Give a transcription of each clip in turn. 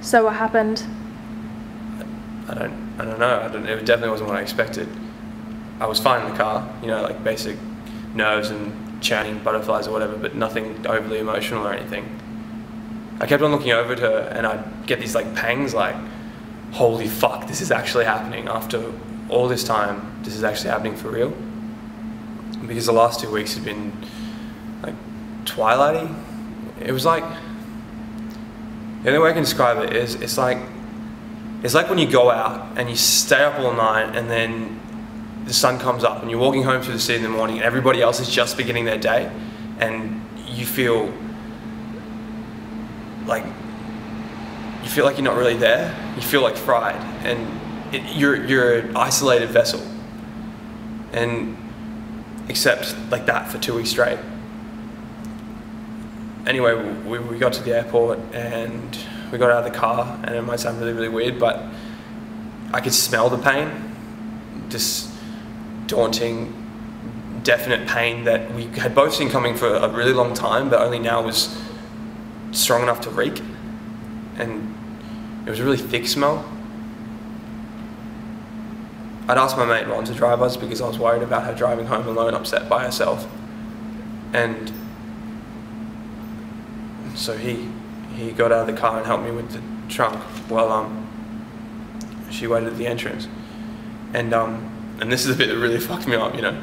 So what happened? I don't know. It definitely wasn't what I expected. I was fine in the car, you know, like basic nerves and churning butterflies or whatever, but nothing overly emotional or anything. I kept on looking over at her and I'd get these like pangs like, holy fuck, this is actually happening. After all this time, this is actually happening for real. Because the last 2 weeks had been like twilighty. It was like, the only way I can describe it is it's like when you go out and you stay up all night and then the sun comes up and you're walking home through the city in the morning and everybody else is just beginning their day and you feel like you're not really there. You feel like fried and you're an isolated vessel, and except like that for 2 weeks straight. Anyway, we got to the airport and we got out of the car, and it might sound really, really weird, but I could smell the pain. This daunting, definite pain that we had both seen coming for a really long time, but only now was strong enough to reek. And it was a really thick smell. I'd asked my mate Ron to drive us because I was worried about her driving home alone, upset by herself. And so he got out of the car and helped me with the trunk while she waited at the entrance. And this is the bit that really fucked me up, you know.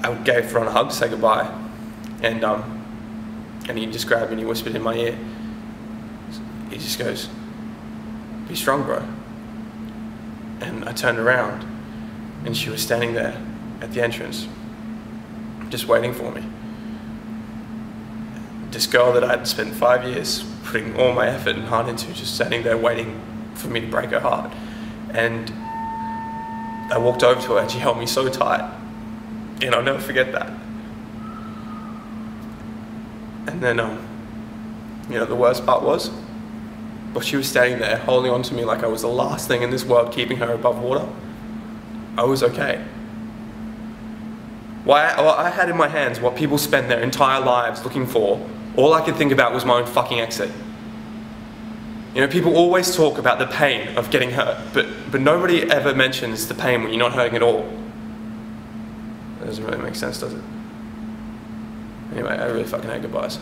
I gave Ron a hug to say goodbye, and he just grabbed me and he whispered in my ear. He just goes, "Be strong, bro." And I turned around and she was standing there at the entrance, just waiting for me. This girl that I'd spent 5 years putting all my effort and heart into, just standing there waiting for me to break her heart. And I walked over to her and she held me so tight, and I'll never forget that. And then, you know, the worst part was, but she was standing there holding on to me like I was the last thing in this world keeping her above water. I was okay. I had in my hands what people spend their entire lives looking for. All I could think about was my own fucking exit. You know, people always talk about the pain of getting hurt, but nobody ever mentions the pain when you're not hurting at all. That doesn't really make sense, does it? Anyway, I really fucking hate goodbyes.